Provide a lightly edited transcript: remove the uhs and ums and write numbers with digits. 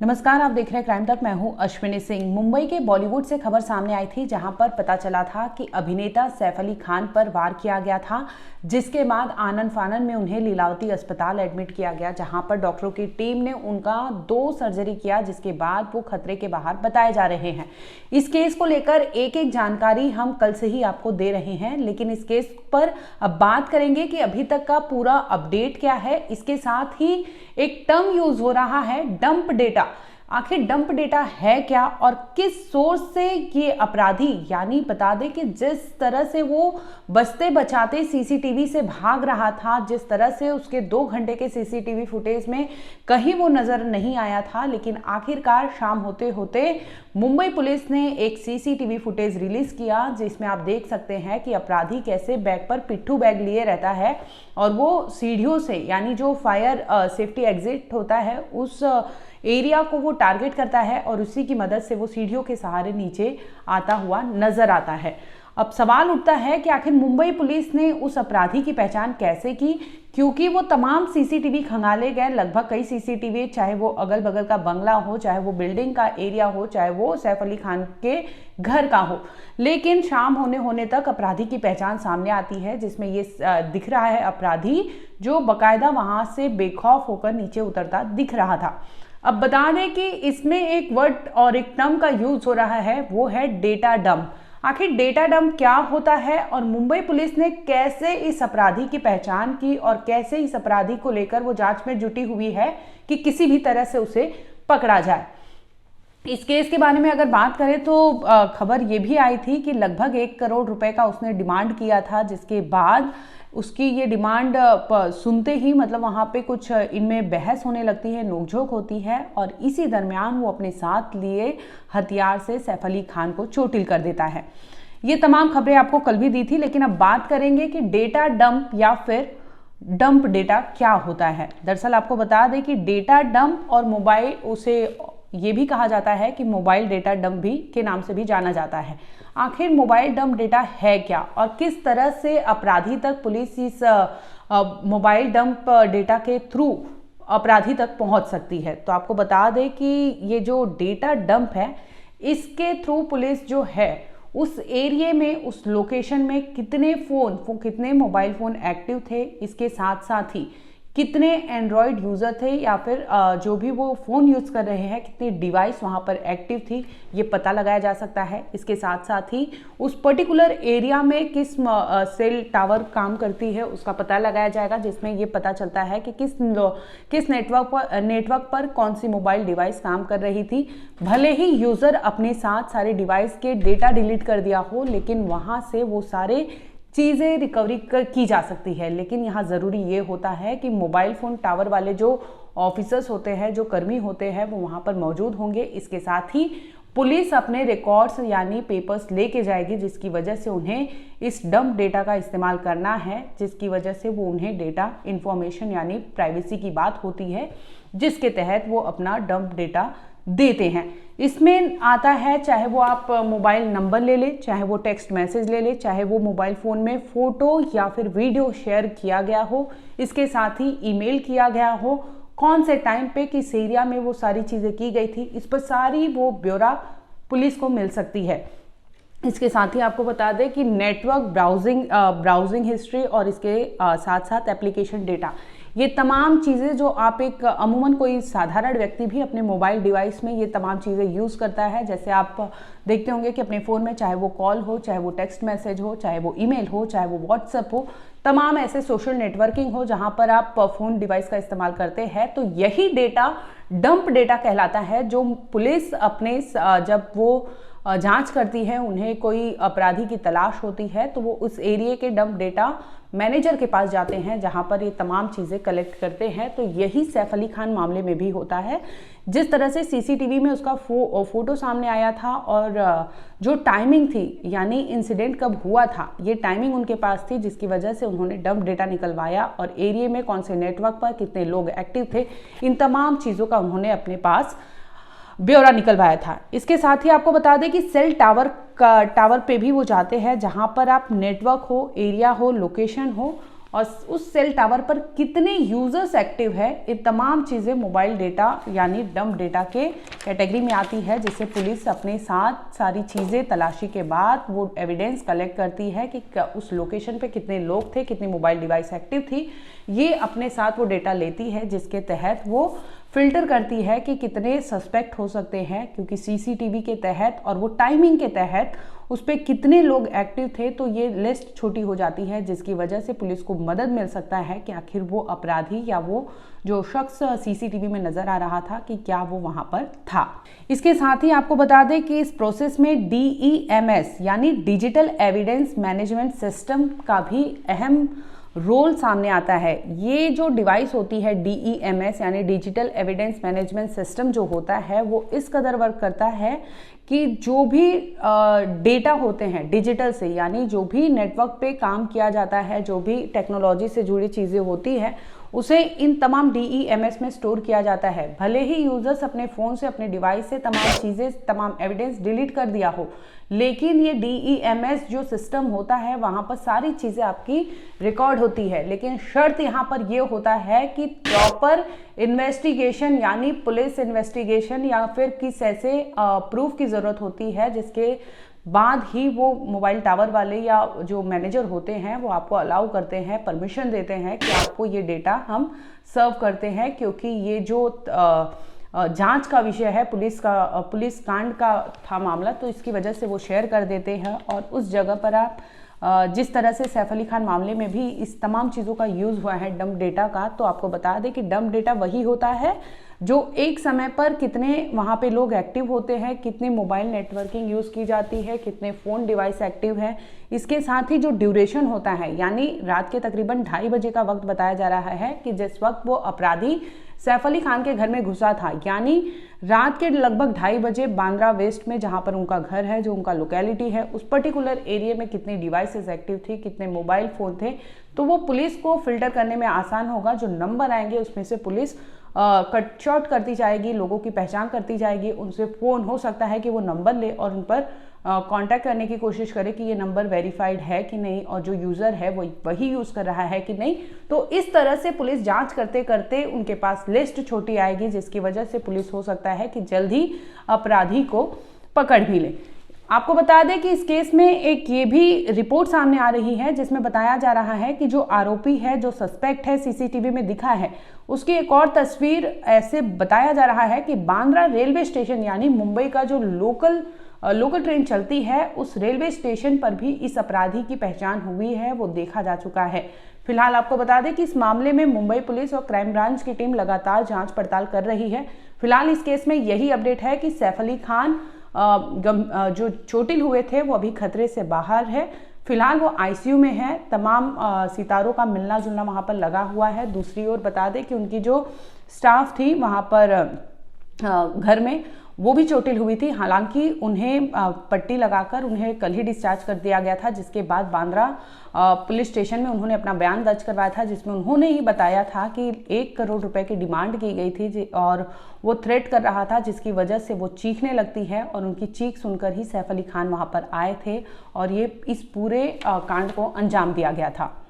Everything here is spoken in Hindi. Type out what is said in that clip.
नमस्कार, आप देख रहे हैं क्राइम तक। मैं हूं अश्विनी सिंह। मुंबई के बॉलीवुड से खबर सामने आई थी, जहां पर पता चला था कि अभिनेता सैफ अली खान पर वार किया गया था, जिसके बाद आनन फानन में उन्हें लीलावती अस्पताल एडमिट किया गया, जहां पर डॉक्टरों की टीम ने उनका 2 सर्जरी किया, जिसके बाद वो खतरे के बाहर बताए जा रहे हैं। इस केस को लेकर एक एक जानकारी हम कल से ही आपको दे रहे हैं, लेकिन इस केस पर अब बात करेंगे कि अभी तक का पूरा अपडेट क्या है। इसके साथ ही एक टर्म यूज हो रहा है, डंप डेटा। आखिर डंप डेटा है क्या और किस सोर्स से ये अपराधी, यानी बता दें कि जिस तरह से वो बचते बचाते सीसीटीवी से भाग रहा था, जिस तरह से उसके 2 घंटे के सीसीटीवी फुटेज में कहीं वो नजर नहीं आया था, लेकिन आखिरकार शाम होते होते मुंबई पुलिस ने एक सीसीटीवी फुटेज रिलीज किया, जिसमें आप देख सकते हैं कि अपराधी कैसे बैग पर पिट्ठू बैग लिए रहता है और वो सीढ़ियों से, यानी जो फायर सेफ्टी एग्जिट होता है उस एरिया को वो टारगेट करता है और उसी की मदद से वो सीढ़ियों के सहारे नीचे आता हुआ नजर आता है। अब सवाल उठता है कि आखिर मुंबई पुलिस ने उस अपराधी की पहचान कैसे की, क्योंकि वो तमाम सीसीटीवी खंगाले गए, लगभग कई सीसीटीवी, चाहे वो अगल बगल का बंगला हो, चाहे वो बिल्डिंग का एरिया हो, चाहे वो सैफ अली खान के घर का हो, लेकिन शाम होने तक अपराधी की पहचान सामने आती है, जिसमें ये दिख रहा है अपराधी जो बाकायदा वहां से बेखौफ होकर नीचे उतरता दिख रहा था। अब बता दें कि इसमें एक वर्ड और एक टर्म का यूज हो रहा है, वो है डेटा डंप। आखिर डेटा डंप क्या होता है और मुंबई पुलिस ने कैसे इस अपराधी की पहचान की और कैसे इस अपराधी को लेकर वो जांच में जुटी हुई है कि किसी भी तरह से उसे पकड़ा जाए। इस केस के बारे में अगर बात करें तो खबर ये भी आई थी कि लगभग 1 करोड़ रुपए का उसने डिमांड किया था, जिसके बाद उसकी ये डिमांड सुनते ही मतलब वहाँ पे कुछ इनमें बहस होने लगती है, नोकझोंक होती है और इसी दरमियान वो अपने साथ लिए हथियार से सैफ अली खान को चोटिल कर देता है। ये तमाम खबरें आपको कल भी दी थी, लेकिन अब बात करेंगे कि डेटा डंप या फिर डंप डेटा क्या होता है। दरअसल आपको बता दें कि डेटा डंप और मोबाइल, उसे ये भी कहा जाता है कि मोबाइल डेटा डंप भी के नाम से भी जाना जाता है। आखिर मोबाइल डंप डेटा है क्या और किस तरह से अपराधी तक पुलिस इस मोबाइल डंप डेटा के थ्रू अपराधी तक पहुंच सकती है। तो आपको बता दें कि ये जो डेटा डंप है, इसके थ्रू पुलिस जो है उस एरिया में, उस लोकेशन में कितने कितने मोबाइल फोन एक्टिव थे, इसके साथ साथ ही कितने एंड्रॉयड यूज़र थे या फिर जो भी वो फ़ोन यूज़ कर रहे हैं, कितनी डिवाइस वहाँ पर एक्टिव थी, ये पता लगाया जा सकता है। इसके साथ साथ ही उस पर्टिकुलर एरिया में किस सेल टावर काम करती है उसका पता लगाया जाएगा, जिसमें ये पता चलता है कि किस नेटवर्क पर कौन सी मोबाइल डिवाइस काम कर रही थी। भले ही यूज़र अपने साथ सारे डिवाइस के डेटा डिलीट कर दिया हो, लेकिन वहाँ से वो सारे चीज़ें रिकवरी की जा सकती है। लेकिन यहाँ ज़रूरी ये होता है कि मोबाइल फ़ोन टावर वाले जो ऑफिसर्स होते हैं, जो कर्मी होते हैं, वो वहाँ पर मौजूद होंगे। इसके साथ ही पुलिस अपने रिकॉर्ड्स यानी पेपर्स लेके जाएगी, जिसकी वजह से उन्हें इस डंप डेटा का इस्तेमाल करना है, जिसकी वजह से वो उन्हें डेटा इंफॉर्मेशन यानी प्राइवेसी की बात होती है, जिसके तहत वो अपना डंप डेटा देते हैं। इसमें आता है, चाहे वो आप मोबाइल नंबर ले ले, चाहे वो टेक्स्ट मैसेज ले ले, चाहे वो मोबाइल फ़ोन में फ़ोटो या फिर वीडियो शेयर किया गया हो, इसके साथ ही ईमेल किया गया हो, कौन से टाइम पे किस एरिया में वो सारी चीज़ें की गई थी, इस पर सारी वो ब्यौरा पुलिस को मिल सकती है। इसके साथ ही आपको बता दें कि नेटवर्क ब्राउजिंग हिस्ट्री और इसके साथ साथ एप्लीकेशन डेटा, ये तमाम चीज़ें जो आप एक अमूमन कोई साधारण व्यक्ति भी अपने मोबाइल डिवाइस में ये तमाम चीज़ें यूज़ करता है। जैसे आप देखते होंगे कि अपने फ़ोन में चाहे वो कॉल हो, चाहे वो टेक्स्ट मैसेज हो, चाहे वो ईमेल हो, चाहे वो व्हाट्सएप हो, तमाम ऐसे सोशल नेटवर्किंग हो जहाँ पर आप फ़ोन डिवाइस का इस्तेमाल करते हैं, तो यही डेटा डंप डेटा कहलाता है, जो पुलिस अपने जब वो जांच करती है, उन्हें कोई अपराधी की तलाश होती है, तो वो उस एरिया के डंप डेटा मैनेजर के पास जाते हैं, जहां पर ये तमाम चीज़ें कलेक्ट करते हैं। तो यही सैफ अली खान मामले में भी होता है। जिस तरह से सीसीटीवी में उसका फोटो सामने आया था और जो टाइमिंग थी, यानी इंसिडेंट कब हुआ था, ये टाइमिंग उनके पास थी, जिसकी वजह से उन्होंने डंप डेटा निकलवाया और एरिया में कौन से नेटवर्क पर कितने लोग एक्टिव थे, इन तमाम चीज़ों का उन्होंने अपने पास ब्यौरा निकलवाया था। इसके साथ ही आपको बता दें कि सेल टावर पे भी वो जाते हैं, जहां पर आप नेटवर्क हो, एरिया हो, लोकेशन हो और उस सेल टावर पर कितने यूजर्स एक्टिव है, ये तमाम चीज़ें मोबाइल डेटा यानी डंप डेटा के कैटेगरी में आती है, जिससे पुलिस अपने साथ सारी चीज़ें तलाशी के बाद वो एविडेंस कलेक्ट करती है कि उस लोकेशन पे कितने लोग थे, कितनी मोबाइल डिवाइस एक्टिव थी। ये अपने साथ वो डेटा लेती है, जिसके तहत वो फिल्टर करती है कि कितने सस्पेक्ट हो सकते हैं, क्योंकि सीसीटीवी के तहत और वो टाइमिंग के तहत उस पर कितने लोग एक्टिव थे, तो ये लिस्ट छोटी हो जाती है, जिसकी वजह से पुलिस को मदद मिल सकता है कि आखिर वो अपराधी या वो जो शख्स सीसीटीवी में नजर आ रहा था कि क्या वो वहां पर था। इसके साथ ही आपको बता दें कि इस प्रोसेस में DEMS यानी डिजिटल एविडेंस मैनेजमेंट सिस्टम का भी अहम रोल सामने आता है। ये जो डिवाइस होती है DEMS यानी डिजिटल एविडेंस मैनेजमेंट सिस्टम जो होता है, वो इस कदर वर्क करता है कि जो भी डेटा होते हैं डिजिटल से, यानी जो भी नेटवर्क पे काम किया जाता है, जो भी टेक्नोलॉजी से जुड़ी चीज़ें होती है, उसे इन तमाम DEMS में स्टोर किया जाता है। भले ही यूजर्स अपने फ़ोन से, अपने डिवाइस से तमाम चीज़ें, तमाम एविडेंस डिलीट कर दिया हो, लेकिन ये DEMS जो सिस्टम होता है वहाँ पर सारी चीज़ें आपकी रिकॉर्ड होती है। लेकिन शर्त यहाँ पर ये होता है कि प्रॉपर इन्वेस्टिगेशन यानी पुलिस इन्वेस्टिगेशन या फिर किस ऐसे प्रूफ की ज़रूरत होती है, जिसके बाद ही वो मोबाइल टावर वाले या जो मैनेजर होते हैं वो आपको अलाउ करते हैं, परमिशन देते हैं कि आपको ये डेटा हम सर्व करते हैं। क्योंकि ये जो जांच का विषय है, पुलिस कांड का था मामला, तो इसकी वजह से वो शेयर कर देते हैं। और उस जगह पर आप जिस तरह से सैफ अली खान मामले में भी इस तमाम चीज़ों का यूज़ हुआ है डंप डेटा का, तो आपको बता दें कि डंप डेटा वही होता है जो एक समय पर कितने वहाँ पे लोग एक्टिव होते हैं, कितनी मोबाइल नेटवर्किंग यूज़ की जाती है, कितने फ़ोन डिवाइस एक्टिव है। इसके साथ ही जो ड्यूरेशन होता है, यानी रात के तकरीबन 2:30 बजे का वक्त बताया जा रहा है कि जिस वक्त वो अपराधी सैफ अली खान के घर में घुसा था, यानी रात के लगभग 2:30 बजे बांद्रा वेस्ट में जहाँ पर उनका घर है, जो उनका लोकेलिटी है, उस पर्टिकुलर एरिया में कितनी डिवाइसेस एक्टिव थी, कितने मोबाइल फ़ोन थे, तो वो पुलिस को फिल्टर करने में आसान होगा। जो नंबर आएंगे उसमें से पुलिस कट शॉर्ट करती जाएगी, लोगों की पहचान करती जाएगी, उनसे फ़ोन हो सकता है कि वो नंबर ले और उन पर कांटेक्ट करने की कोशिश करे कि ये नंबर वेरीफाइड है कि नहीं और जो यूज़र है वो वही यूज़ कर रहा है कि नहीं। तो इस तरह से पुलिस जांच करते करते उनके पास लिस्ट छोटी आएगी, जिसकी वजह से पुलिस हो सकता है कि जल्द ही अपराधी को पकड़ भी ले। आपको बता दें कि इस केस में एक ये भी रिपोर्ट सामने आ रही है, जिसमें बताया जा रहा है कि जो आरोपी है, जो सस्पेक्ट है, सीसीटीवी में दिखा है, उसकी एक और तस्वीर ऐसे बताया जा रहा है कि बांद्रा रेलवे स्टेशन यानी मुंबई का जो लोकल ट्रेन चलती है, उस रेलवे स्टेशन पर भी इस अपराधी की पहचान हुई है, वो देखा जा चुका है। फिलहाल आपको बता दें कि इस मामले में मुंबई पुलिस और क्राइम ब्रांच की टीम लगातार जांच पड़ताल कर रही है। फिलहाल इस केस में यही अपडेट है कि सैफ अली खान जो चोटिल हुए थे वो अभी खतरे से बाहर है। फिलहाल वो आईसीयू में है। तमाम सितारों का मिलना जुलना वहाँ पर लगा हुआ है। दूसरी ओर बता दें कि उनकी जो स्टाफ थी वहाँ पर घर में, वो भी चोटिल हुई थी। हालांकि उन्हें पट्टी लगाकर उन्हें कल ही डिस्चार्ज कर दिया गया था, जिसके बाद बांद्रा पुलिस स्टेशन में उन्होंने अपना बयान दर्ज करवाया था, जिसमें उन्होंने ही बताया था कि 1 करोड़ रुपए की डिमांड की गई थी और वो थ्रेट कर रहा था, जिसकी वजह से वो चीखने लगती है और उनकी चीख सुनकर ही सैफ अली खान वहाँ पर आए थे और ये इस पूरे कांड को अंजाम दिया गया था।